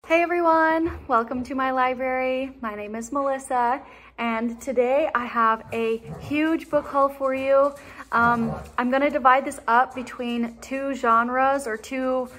Hey everyone, welcome to my library. My name is Melissa, and today I have a huge book haul for you. I'm gonna divide this up between two genres or two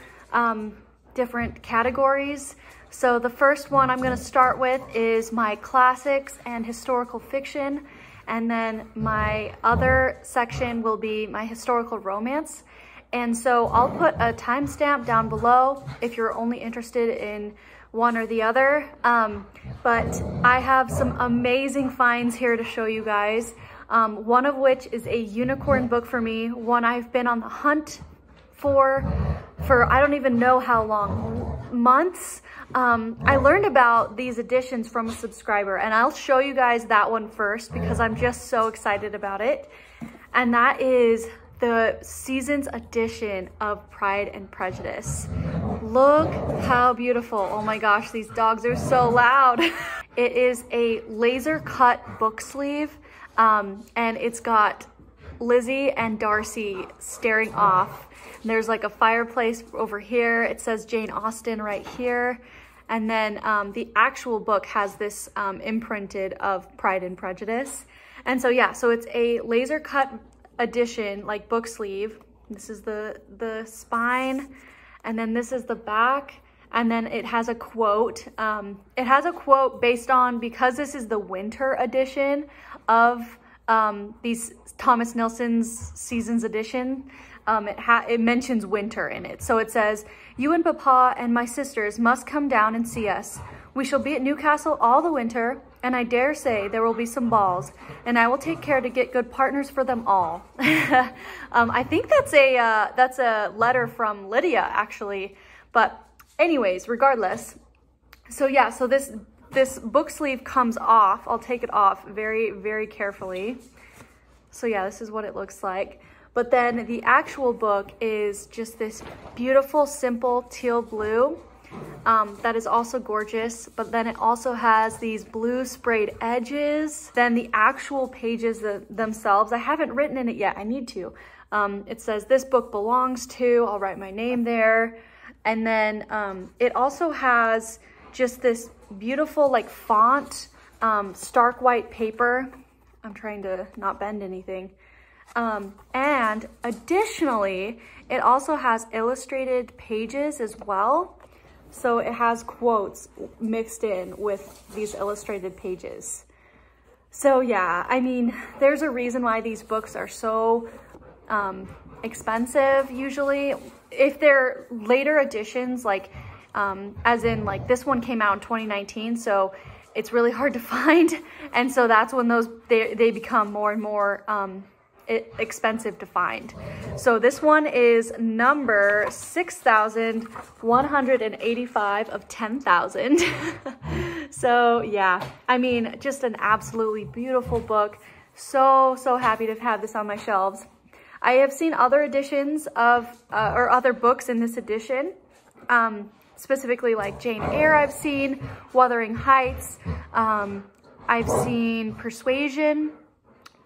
different categories. So the first one I'm gonna start with is my classics and historical fiction, and then my other section will be my historical romance. And so I'll put a timestamp down below if you're only interested in one or the other. But I have some amazing finds here to show you guys. One of which is a unicorn book for me, one I've been on the hunt for I don't even know how long, months. I learned about these editions from a subscriber, and I'll show you guys that one first because I'm just so excited about it. And that is the Seasons edition of Pride and Prejudice. Look how beautiful. Oh my gosh, these dogs are so loud. It is a laser cut book sleeve, and it's got Lizzie and Darcy staring off. And there's like a fireplace over here. It says Jane Austen right here. And then the actual book has this imprinted of Pride and Prejudice. And so yeah, so it's a laser cut edition, like book sleeve. This is the spine, and then this is the back, and then it has a quote. It has a quote based on, because this is the winter edition of these Thomas Nelson's Seasons edition, it mentions winter in it. So it says, "You and Papa and my sisters must come down and see us. We shall be at Newcastle all the winter, and I dare say there will be some balls, and I will take care to get good partners for them all." I think that's a letter from Lydia, actually. But anyways, regardless. So yeah, so this book sleeve comes off. I'll take it off very, very carefully. So yeah, this is what it looks like. But then the actual book is just this beautiful, simple teal blue. That is also gorgeous, but then it also has these blue sprayed edges. Then the actual pages themselves, I haven't written in it yet, I need to. It says, "This book belongs to," I'll write my name there. And then it also has just this beautiful like font, stark white paper. I'm trying to not bend anything. And additionally, it also has illustrated pages as well. So it has quotes mixed in with these illustrated pages. So yeah, I mean, there's a reason why these books are so expensive usually. If they're later editions, like as in like this one came out in 2019, so it's really hard to find. And so that's when they become more and more expensive to find. So this one is number 6,185 of 10,000. So yeah, I mean, just an absolutely beautiful book. So happy to have this on my shelves. I have seen other editions of, or other books in this edition, specifically like Jane Eyre I've seen, Wuthering Heights, I've seen Persuasion.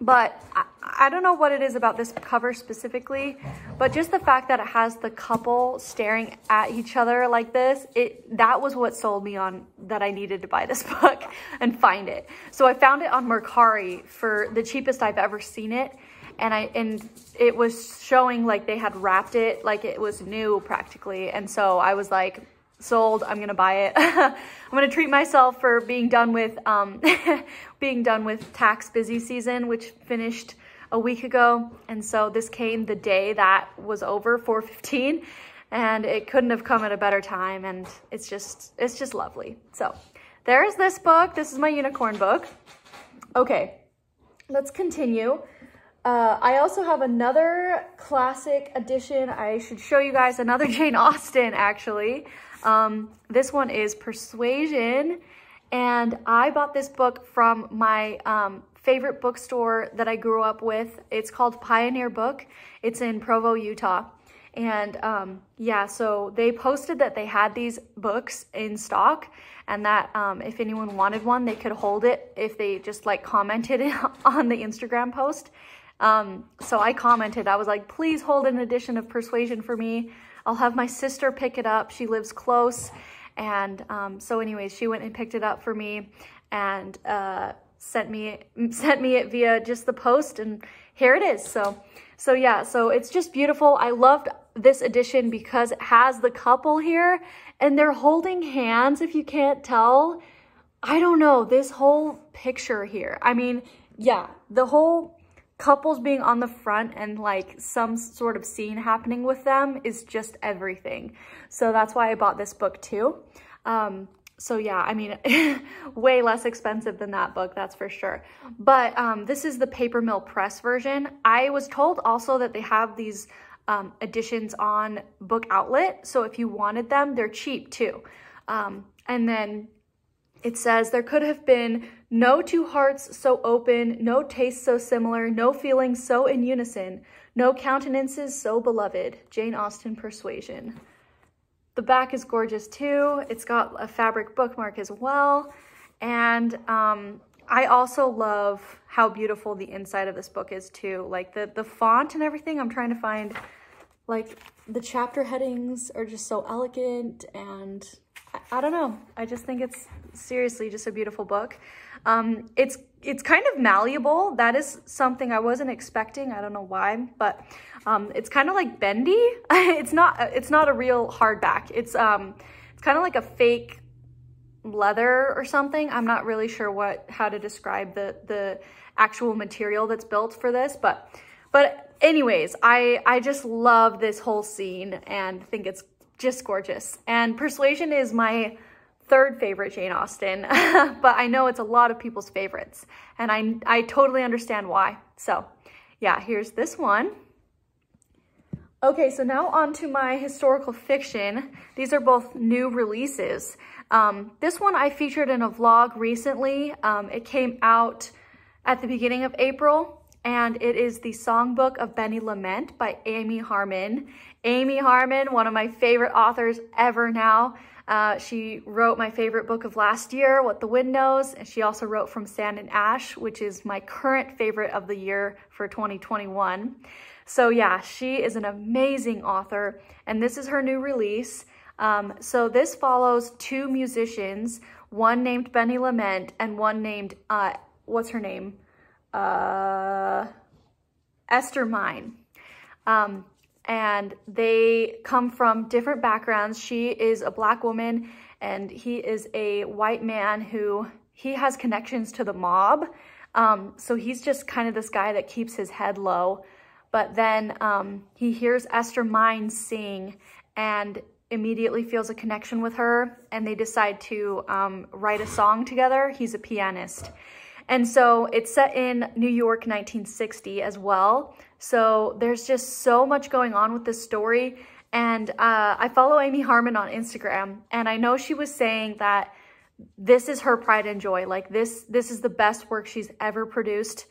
But I don't know what it is about this cover specifically, but just the fact that it has the couple staring at each other like this, that was what sold me on that I needed to buy this book and find it. So I found it on Mercari for the cheapest I've ever seen it. And it was showing like they had wrapped it like it was new practically. And so I was like, sold, I'm gonna buy it. I'm gonna treat myself for being done with tax busy season, which finished a week ago. And so this came the day that was over, 4/15, and it couldn't have come at a better time. And it's just lovely. So there's this book. This is my unicorn book. Okay, let's continue. I also have another classic edition. I should show you guys another Jane Austen, actually. This one is Persuasion, and I bought this book from my favorite bookstore that I grew up with. It's called Pioneer Book. It's in Provo, Utah. And yeah, so they posted that they had these books in stock, and that if anyone wanted one, they could hold it if they just like commented on the Instagram post. So I commented, I was like, please hold an edition of Persuasion for me. I'll have my sister pick it up. She lives close. And so anyways, she went and picked it up for me and sent me it via just the post, and here it is. So yeah, so it's just beautiful. I loved this edition because it has the couple here and they're holding hands, if you can't tell. I don't know, this whole picture here. I mean, yeah, the whole couples being on the front and like some sort of scene happening with them is just everything. So that's why I bought this book too. So yeah, I mean, way less expensive than that book, that's for sure. But this is the Paper Mill Press version. I was told also that they have these editions on Book Outlet. So if you wanted them, they're cheap too. And then it says, there could have been no two hearts so open, no tastes so similar, no feelings so in unison, no countenances so beloved. Jane Austen Persuasion. The back is gorgeous too. It's got a fabric bookmark as well. And I also love how beautiful the inside of this book is too. Like the font and everything, I'm trying to find, like the chapter headings are just so elegant, and I don't know. I just think it's seriously just a beautiful book. It's kind of malleable. That is something I wasn't expecting. I don't know why, but it's kind of like bendy. It's not a real hardback. It's kind of like a fake leather or something. I'm not really sure how to describe the actual material that's built for this, but anyways, I just love this whole scene and think it's just gorgeous. And Persuasion is my third favorite Jane Austen, but I know it's a lot of people's favorites, and I totally understand why. So yeah, here's this one. Okay, so now on to my historical fiction. These are both new releases. This one I featured in a vlog recently. It came out at the beginning of April, and it is The Songbook of Benny Lament by Amy Harmon. Amy Harmon, one of my favorite authors ever now. She wrote my favorite book of last year, What the Wind Knows, and she also wrote From Sand and Ash, which is my current favorite of the year for 2021. So yeah, she is an amazing author, and this is her new release. So this follows two musicians, one named Benny Lament and one named, what's her name? Esther Mine. And they come from different backgrounds. She is a Black woman and he is a white man who he has connections to the mob. So he's just kind of this guy that keeps his head low. But then he hears Esther Mine sing and immediately feels a connection with her, and they decide to write a song together. He's a pianist. And so it's set in New York, 1960 as well. So there's just so much going on with this story. And I follow Amy Harmon on Instagram, and I know she was saying that this is her pride and joy. Like this is the best work she's ever produced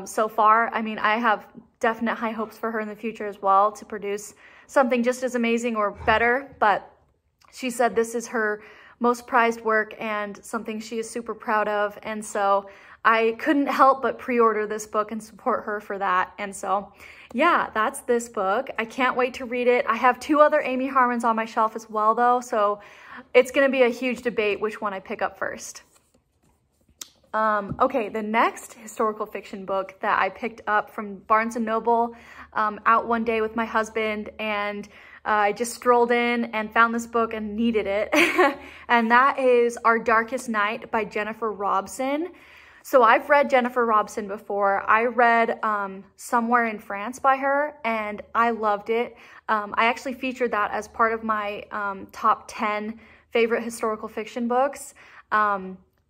so far. I mean, I have definite high hopes for her in the future as well to produce something just as amazing or better. But she said this is her most prized work and something she is super proud of. And so I couldn't help but pre-order this book and support her for that. And so yeah, that's this book. I can't wait to read it. I have two other Amy Harmons on my shelf as well though, so it's gonna be a huge debate which one I pick up first. Okay, the next historical fiction book that I picked up from Barnes & Noble, out one day with my husband, and I just strolled in and found this book and needed it. And that is Our Darkest Night by Jennifer Robson. So I've read Jennifer Robson before. I read Somewhere in France by her, and I loved it. I actually featured that as part of my top 10 favorite historical fiction books.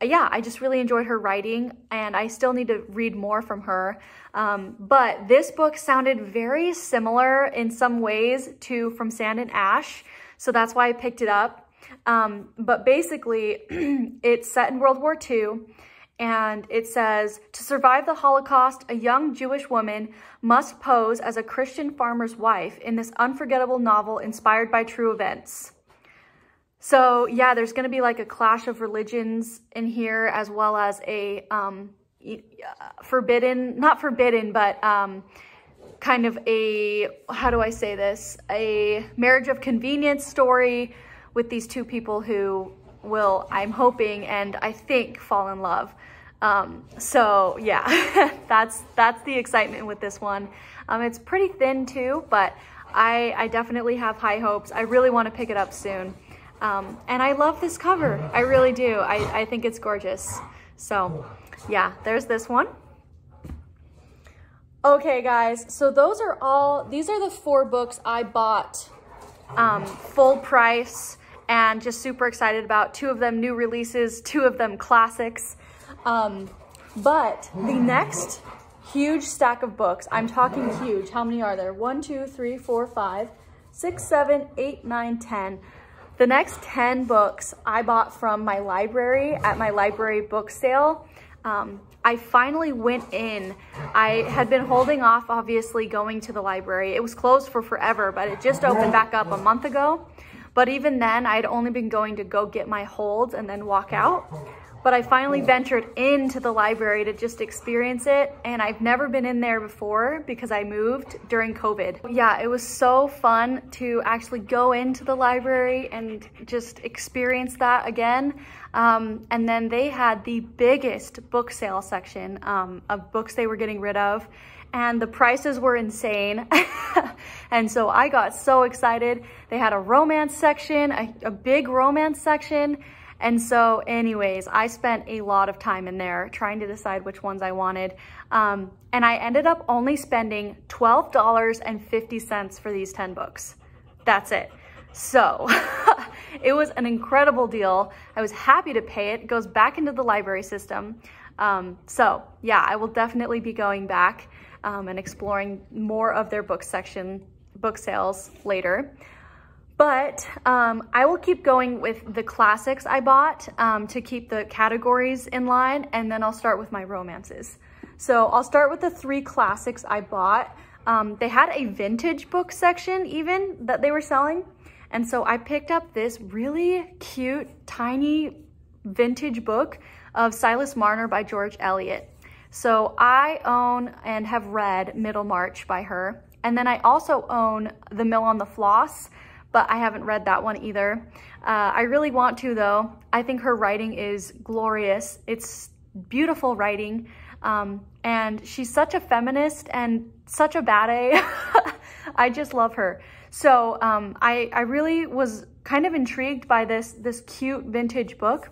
Yeah, I just really enjoyed her writing, and I still need to read more from her. But this book sounded very similar in some ways to From Sand and Ash, so that's why I picked it up. But basically, it's set in World War II, and it says, to survive the Holocaust, a young Jewish woman must pose as a Christian farmer's wife in this unforgettable novel inspired by true events. So yeah, there's going to be like a clash of religions in here, as well as a not forbidden, but kind of a, how do I say this? A marriage of convenience story with these two people who will, I'm hoping and I think, fall in love. So yeah, that's the excitement with this one. It's pretty thin too, but I definitely have high hopes. I really want to pick it up soon. And I love this cover. I really do. I think it's gorgeous. So yeah, there's this one. Okay guys, so these are the 4 books I bought full price and just super excited about. 2 of them new releases, 2 of them classics. But the next huge stack of books, I'm talking huge. How many are there? 1, 2, 3, 4, 5, 6, 7, 8, 9, 10. The next 10 books I bought from my library at my library book sale. I finally went in. I had been holding off, obviously, going to the library. It was closed for forever, but it just opened back up a month ago. But even then, I'd only been going to go get my holds and then walk out. But I finally ventured into the library to just experience it. And I've never been in there before because I moved during COVID. Yeah, it was so fun to actually go into the library and just experience that again. And then they had the biggest book sale section of books they were getting rid of. And the prices were insane. And so I got so excited. They had a romance section, a big romance section. And so anyways, I spent a lot of time in there trying to decide which ones I wanted. And I ended up only spending $12.50 for these 10 books. That's it. So it was an incredible deal. I was happy to pay it. It goes back into the library system. So yeah, I will definitely be going back and exploring more of their book sales later. But I will keep going with the classics I bought to keep the categories in line, and then I'll start with my romances. So I'll start with the 3 classics I bought. They had a vintage book section even that they were selling. And so I picked up this really cute, tiny vintage book of Silas Marner by George Eliot. So I own and have read Middlemarch by her. And then I also own The Mill on the Floss, but I haven't read that one either. I really want to though. I think her writing is glorious. It's beautiful writing. And she's such a feminist and such a bad A. I just love her. So I really was kind of intrigued by this cute vintage book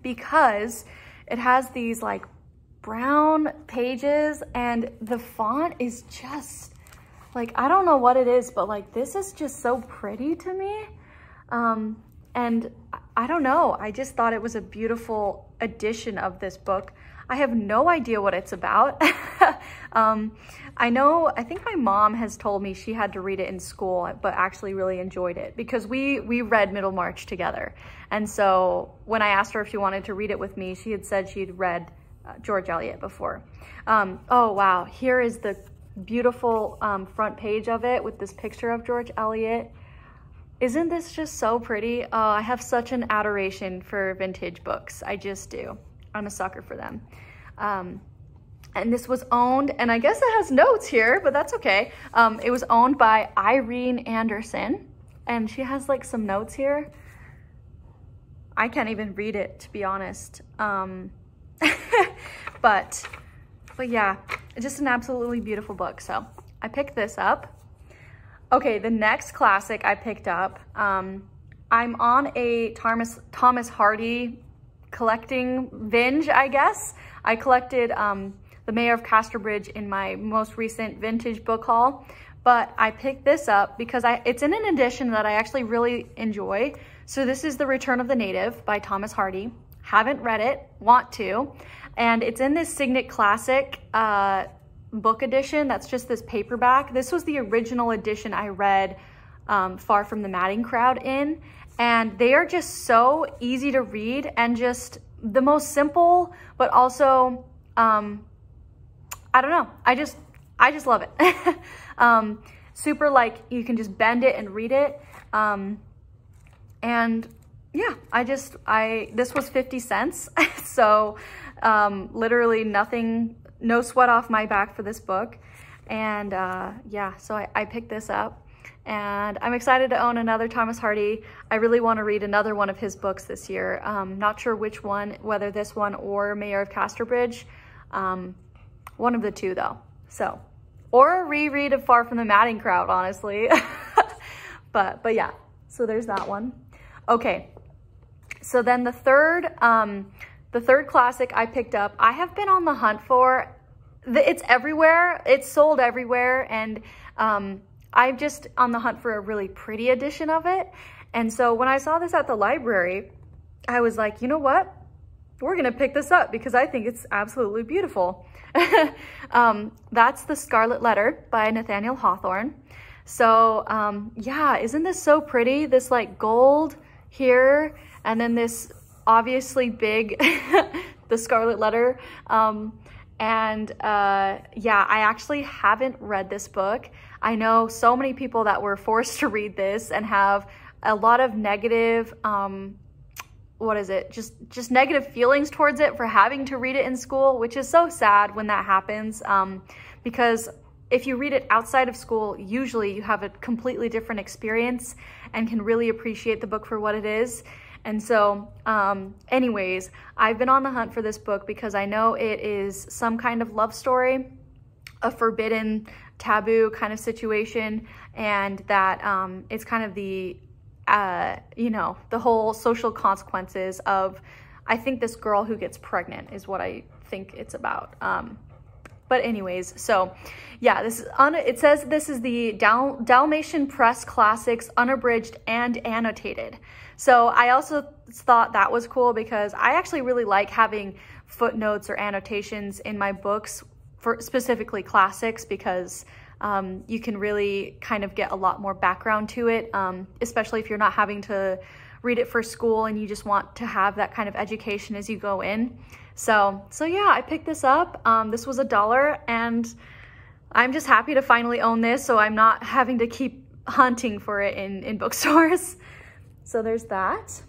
because it has these like brown pages and the font is just like, I don't know what it is, but like this is just so pretty to me. And I don't know, I just thought it was a beautiful edition of this book. I have no idea what it's about. I think my mom has told me she had to read it in school, but actually really enjoyed it because we read Middlemarch together. And so when I asked her if she wanted to read it with me, she had said she'd read George Eliot before. Oh wow, here is the beautiful front page of it with this picture of George Eliot. Isn't this just so pretty? Oh, I have such an adoration for vintage books. I just do. I'm a sucker for them. And this was owned, and I guess it has notes here, but that's okay. It was owned by Irene Anderson, and she has like some notes here. I can't even read it, to be honest. But yeah, just an absolutely beautiful book. So I picked this up. Okay, the next classic I picked up, I'm on a Thomas Hardy collecting binge, I guess. I collected The Mayor of Casterbridge in my most recent vintage book haul, but I picked this up because it's in an edition that I actually really enjoy. So this is The Return of the Native by Thomas Hardy. Haven't read it, want to. And it's in this Signet Classic book edition. That's just this paperback. This was the original edition I read Far from the Madding Crowd in. And they are just so easy to read and just the most simple, but also, I don't know. I just love it. Super like you can just bend it and read it. And yeah, this was 50 cents. So, literally nothing, no sweat off my back for this book. And, yeah, so I picked this up and I'm excited to own another Thomas Hardy. I really want to read another one of his books this year. Not sure which one, whether this one or Mayor of Casterbridge. One of the two though. So, or a reread of Far from the Madding Crowd, honestly. but yeah, so there's that one. Okay, so then the third classic I picked up, I have been on the hunt for. It's everywhere, it's sold everywhere, and I'm just on the hunt for a really pretty edition of it. And so when I saw this at the library, I was like, you know what? We're gonna pick this up because I think it's absolutely beautiful. That's The Scarlet Letter by Nathaniel Hawthorne. So yeah, isn't this so pretty? This like gold here, and then this obviously big, The Scarlet Letter. Yeah, I actually haven't read this book. I know so many people that were forced to read this and have a lot of negative, just negative feelings towards it for having to read it in school, which is so sad when that happens, because if you read it outside of school, usually you have a completely different experience and can really appreciate the book for what it is. And so anyways, I've been on the hunt for this book because I know it is some kind of love story, a forbidden, taboo kind of situation, and that it's kind of the, you know, the whole social consequences of, I think, this girl who gets pregnant is what I think it's about. But anyways, so yeah, this is it says this is the Dalmatian Press Classics, unabridged and annotated. So I also thought that was cool because I actually really like having footnotes or annotations in my books, for specifically classics, because you can really kind of get a lot more background to it, especially if you're not having to read it for school and you just want to have that kind of education as you go in. So yeah, I picked this up. This was $1, and I'm just happy to finally own this, so I'm not having to keep hunting for it in bookstores. So there's that.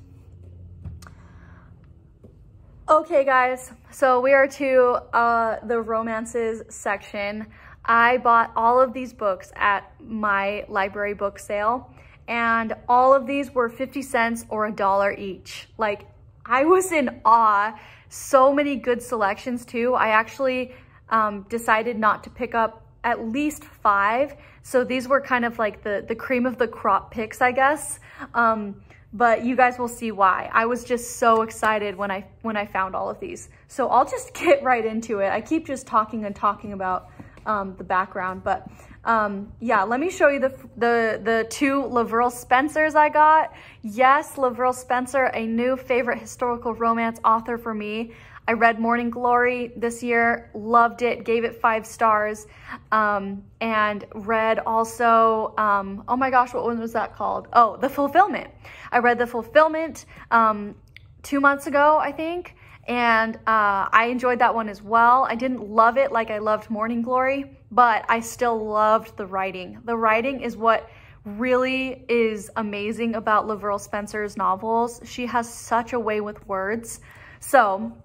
Okay guys, so we are to the romances section. I bought all of these books at my library book sale, and all of these were 50 cents or $1 each. Like, I was in awe. So many good selections too. I actually decided not to pick up at least 5. So these were kind of like the cream of the crop picks, I guess. But you guys will see why. I was just so excited when I found all of these. So I'll just get right into it. I keep just talking and talking about the background, but yeah, let me show you the 2 Laverell Spencers I got. Yes, Laverell Spencer, a new favorite historical romance author for me. I read Morning Glory this year, loved it, gave it 5 stars, and read also, oh my gosh, what one was that called? Oh, The Fulfillment. I read The Fulfillment 2 months ago, I think, and I enjoyed that one as well. I didn't love it like I loved Morning Glory, but I still loved the writing. The writing is what really is amazing about Laverell Spencer's novels. She has such a way with words. So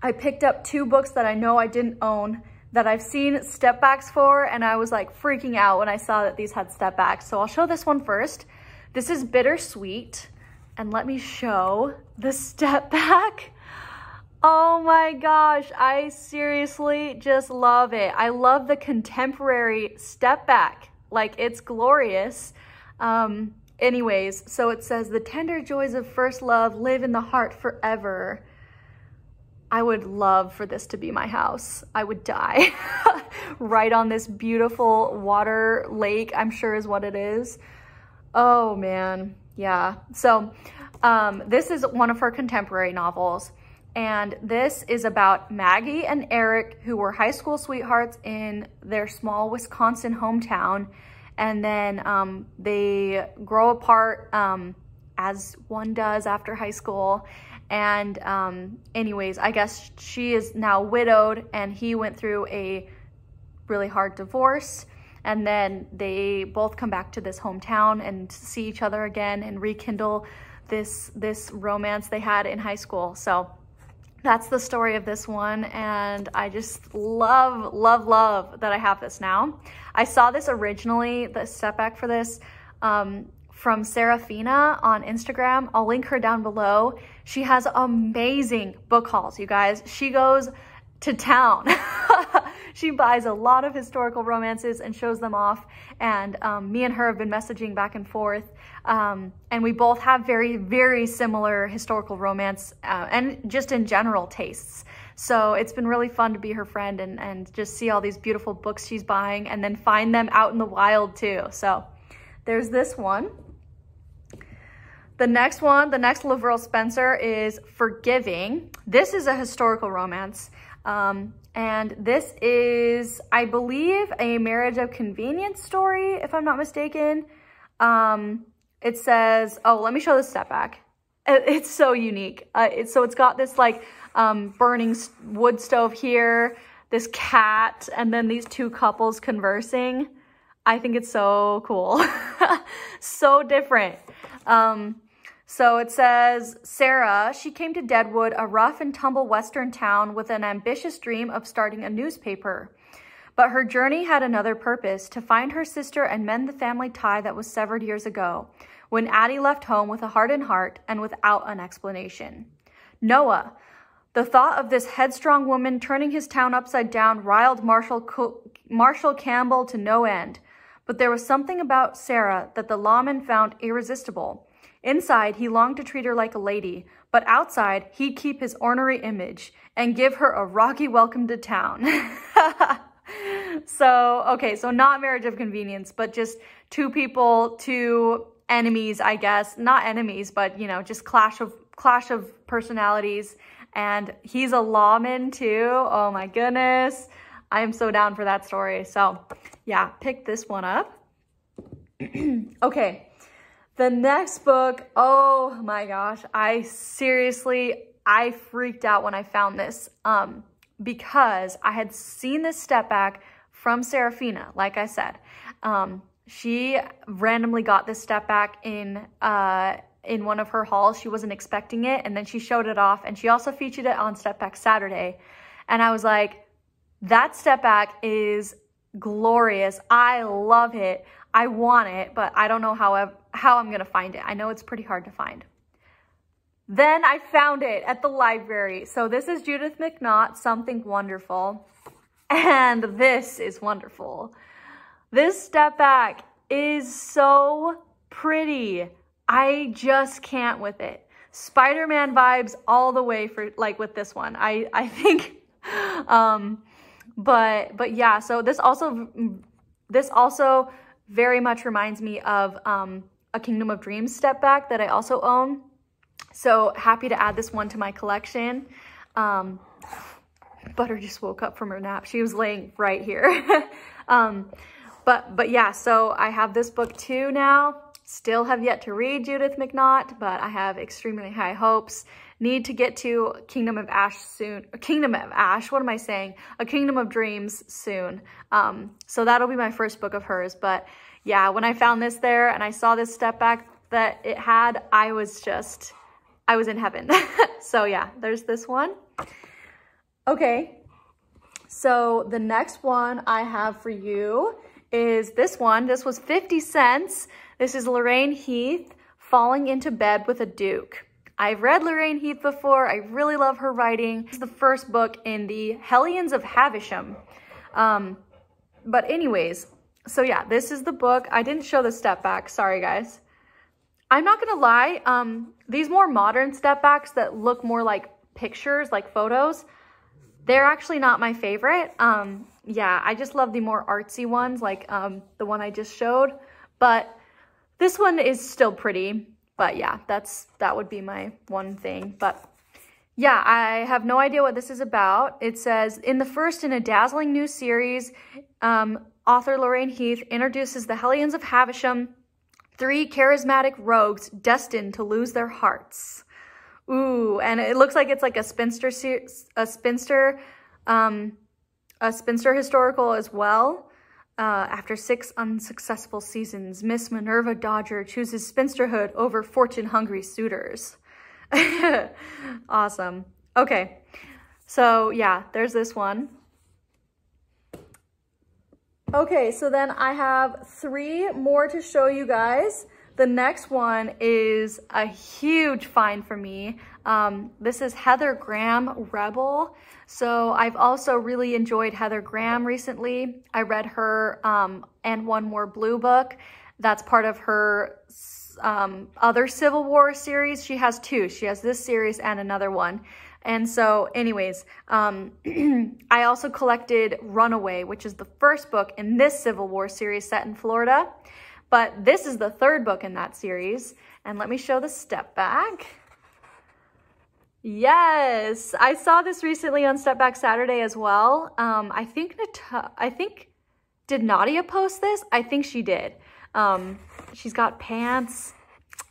I picked up 2 books that I know I didn't own that I've seen step backs for, and I was like freaking out when I saw that these had step backs. So I'll show this one first. This is Bittersweet, and let me show the step back. Oh my gosh, I seriously just love it. I love the contemporary step back. Like, it's glorious. Anyways, so it says, the tender joys of first love live in the heart forever. I would love for this to be my house. I would die right on this beautiful water lake, I'm sure is what it is. Oh man, yeah. So this is one of her contemporary novels. And this is about Maggie and Eric, who were high school sweethearts in their small Wisconsin hometown. And then they grow apart as one does after high school. And anyways, I guess she is now widowed and he went through a really hard divorce. And then they both come back to this hometown and see each other again and rekindle this romance they had in high school. So that's the story of this one, and I just love, love, love that I have this now. I saw this originally, the step back for this, from Serafina on Instagram. I'll link her down below. She has amazing book hauls, you guys. She goes to town. She buys a lot of historical romances and shows them off. And me and her have been messaging back and forth. And we both have very, very similar historical romance and just in general tastes. So it's been really fun to be her friend and just see all these beautiful books she's buying and then find them out in the wild too. So there's this one. The next one, the next Lavril Spencer is Forgiving. This is a historical romance. And this is, I believe, a marriage of convenience story, if I'm not mistaken. It says, oh, let me show the step back. It's so unique. So it's got this like burning wood stove here, this cat, and then these two couples conversing. I think it's so cool. So different. So it says, Sarah, she came to Deadwood, a rough and tumble western town with an ambitious dream of starting a newspaper. But her journey had another purpose, to find her sister and mend the family tie that was severed years ago, when Addie left home with a hardened heart and without an explanation. Noah. The thought of this headstrong woman turning his town upside down riled Marshall Campbell to no end. But there was something about Sarah that the lawman found irresistible. Inside, he longed to treat her like a lady, but outside, he'd keep his ornery image and give her a rocky welcome to town. So, okay, so not marriage of convenience, but just two people, two enemies, I guess. Not enemies, but, you know, just clash of personalities. And he's a lawman too. Oh my goodness. I am so down for that story. So, yeah, pick this one up. Okay. The next book, oh my gosh, I freaked out when I found this because I had seen this step back from Serafina, like I said. She randomly got this step back in one of her hauls. She wasn't expecting it, and then she showed it off, and she also featured it on Step Back Saturday. And I was like, that step back is glorious. I love it. I want it, but I don't know how I'm going to find it. I know it's pretty hard to find. Then I found it at the library. So this is Judith McNaught, Something Wonderful. And this is wonderful. This step back is so pretty. I just can't with it. Spider-Man vibes all the way for like with this one. I think, but yeah, so this also very much reminds me of a Kingdom of Dreams step back that I also own. So happy to add this one to my collection. Butter just woke up from her nap. She was laying right here. But yeah, so I have this book too now. Still have yet to read Judith McNaught, but I have extremely high hopes. Need to get to Kingdom of Ash soon. Kingdom of Ash, what am I saying? A Kingdom of Dreams soon. So that'll be my first book of hers. But yeah, when I found this there and I saw this step back that it had, I was in heaven. So yeah, there's this one. Okay, so the next one I have for you is this one. This was 50 cents. This is Lorraine Heath, Falling into Bed with a Duke. I've read Lorraine Heath before. I really love her writing. It's the first book in the Hellions of Havisham. But anyways, so yeah, this is the book. I didn't show the step back. Sorry, guys. I'm not gonna lie. These more modern step backs that look more like pictures, like photos, they're actually not my favorite. Yeah, I just love the more artsy ones, like the one I just showed. But this one is still pretty. But yeah, that would be my one thing. But yeah, I have no idea what this is about. It says, in the first in a dazzling new series, author Lorraine Heath introduces the Hellions of Havisham, 3 charismatic rogues destined to lose their hearts. Ooh, and it looks like it's like a spinster historical as well. After 6 unsuccessful seasons, Miss Minerva Dodger chooses spinsterhood over fortune-hungry suitors. Awesome. Okay, so yeah, there's this one. Okay, so then I have 3 more to show you guys. The next one is a huge find for me. This is Heather Graham, Rebel. So I've also really enjoyed Heather Graham recently. I read her And One More Blue book. That's part of her other Civil War series. She has 2. She has this series and another one. And so anyways, I also collected Runaway, which is the first book in this Civil War series set in Florida. But this is the 3rd book in that series. And let me show the step back. Yes, I saw this recently on Step Back Saturday as well. I think did Nadia post this? I think she did. She's got pants.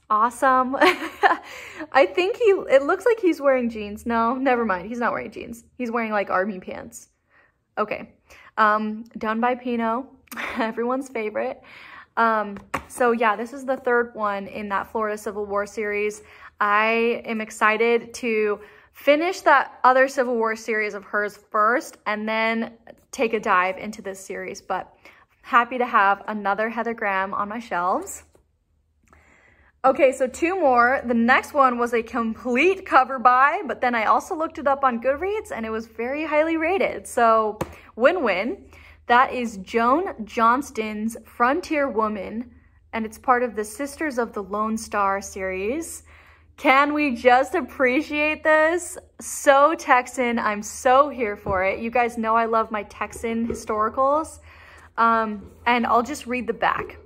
Awesome. I think it looks like he's wearing jeans. No, never mind. He's not wearing jeans. He's wearing like army pants. Okay. Done by Pino, everyone's favorite. So yeah, this is the 3rd one in that Florida Civil War series. I am excited to finish that other Civil War series of hers first and then take a dive into this series, but happy to have another Heather Graham on my shelves. Okay, so 2 more. The next one was a complete cover buy, but then I also looked it up on Goodreads and it was very highly rated. So win-win. That is Joan Johnston's Frontier Woman, and it's part of the Sisters of the Lone Star series. Can we just appreciate this? So Texan, I'm so here for it. You guys know I love my Texan historicals. And I'll just read the back.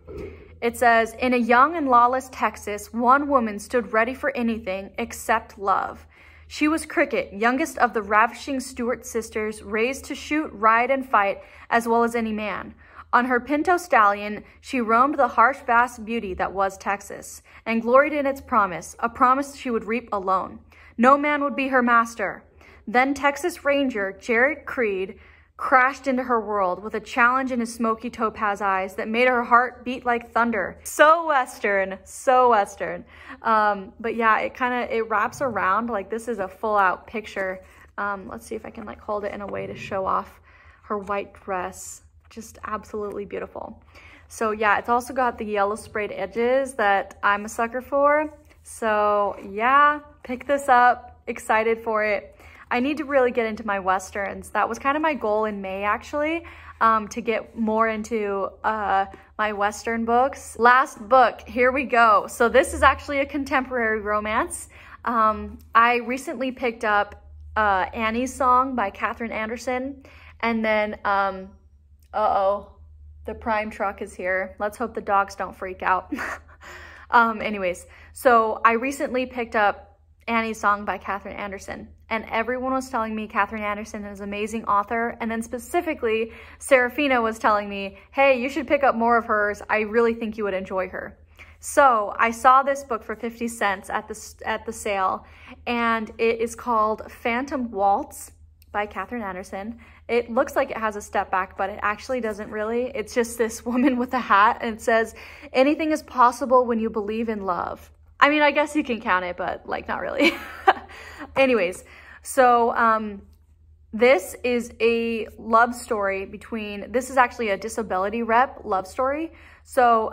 It says, in a young and lawless Texas, one woman stood ready for anything except love. She was Cricket, youngest of the ravishing Stewart sisters, raised to shoot, ride, and fight as well as any man. On her pinto stallion, she roamed the harsh, vast beauty that was Texas, and gloried in its promise, a promise she would reap alone. No man would be her master. Then Texas Ranger Jared Creed crashed into her world with a challenge in his smoky topaz eyes that made her heart beat like thunder. So Western, so Western. But yeah, it wraps around, like this is a full out picture. Let's see if I can like hold it in a way to show off her white dress. Just absolutely beautiful. So yeah, it's also got the yellow sprayed edges that I'm a sucker for. So yeah, pick this up, excited for it. I need to really get into my Westerns. That was kind of my goal in May, actually, to get more into my Western books. Last book, here we go. So this is actually a contemporary romance. I recently picked up Annie's Song by Katherine Anderson. And then, uh-oh, the prime truck is here. Let's hope the dogs don't freak out. Anyways, so I recently picked up Annie's Song by Katherine Anderson, and everyone was telling me Katherine Anderson is an amazing author, and then specifically Serafina was telling me, hey, you should pick up more of hers. I really think you would enjoy her. So I saw this book for 50 cents at the sale, and it is called Phantom Waltz by Katherine Anderson. It looks like it has a step back, but it actually doesn't really. It's just this woman with a hat, and it says, anything is possible when you believe in love. I mean, I guess you can count it, but like not really. Anyways, so this is a love story between, this is actually a disability rep love story. So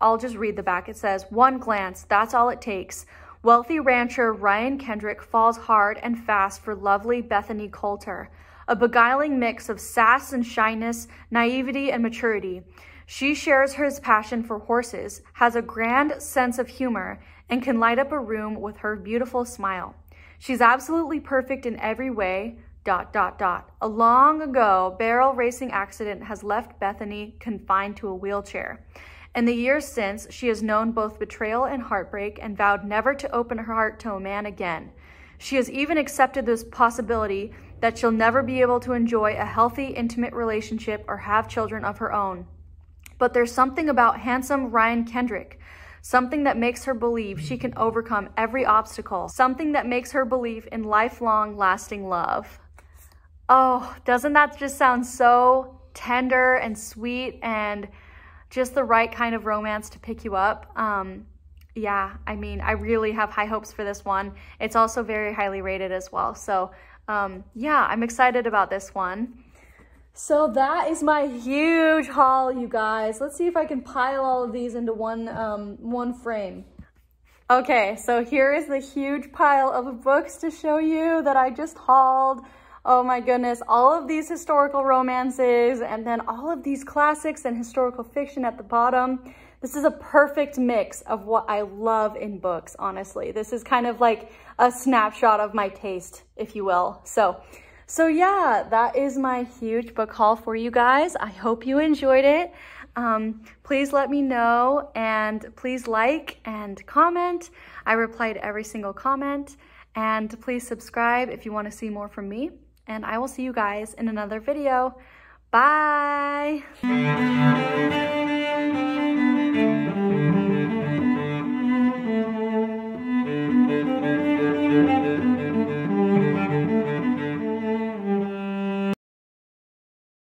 I'll just read the back. It says, one glance, that's all it takes. Wealthy rancher Ryan Kendrick falls hard and fast for lovely Bethany Coulter, a beguiling mix of sass and shyness, naivety and maturity. She shares her passion for horses, has a grand sense of humor, and can light up a room with her beautiful smile. She's absolutely perfect in every way, ... A long ago barrel racing accident has left Bethany confined to a wheelchair. In the years since, she has known both betrayal and heartbreak and vowed never to open her heart to a man again. She has even accepted this possibility that she'll never be able to enjoy a healthy, intimate relationship or have children of her own. But there's something about handsome Ryan Kendrick, something that makes her believe she can overcome every obstacle, something that makes her believe in lifelong, lasting love. Oh, doesn't that just sound so tender and sweet and just the right kind of romance to pick you up? Yeah, I mean, I really have high hopes for this one. It's also very highly rated as well. So yeah, I'm excited about this one. So that is my huge haul, you guys. Let's see if I can pile all of these into one frame. Okay, so here is the huge pile of books to show you that I just hauled. Oh my goodness, all of these historical romances and then all of these classics and historical fiction at the bottom. This is a perfect mix of what I love in books, honestly. This is kind of like a snapshot of my taste, if you will. So yeah, that is my huge book haul for you guys. I hope you enjoyed it. Please let me know, and please like and comment. I reply to every single comment, and please subscribe if you want to see more from me. And I will see you guys in another video. Bye!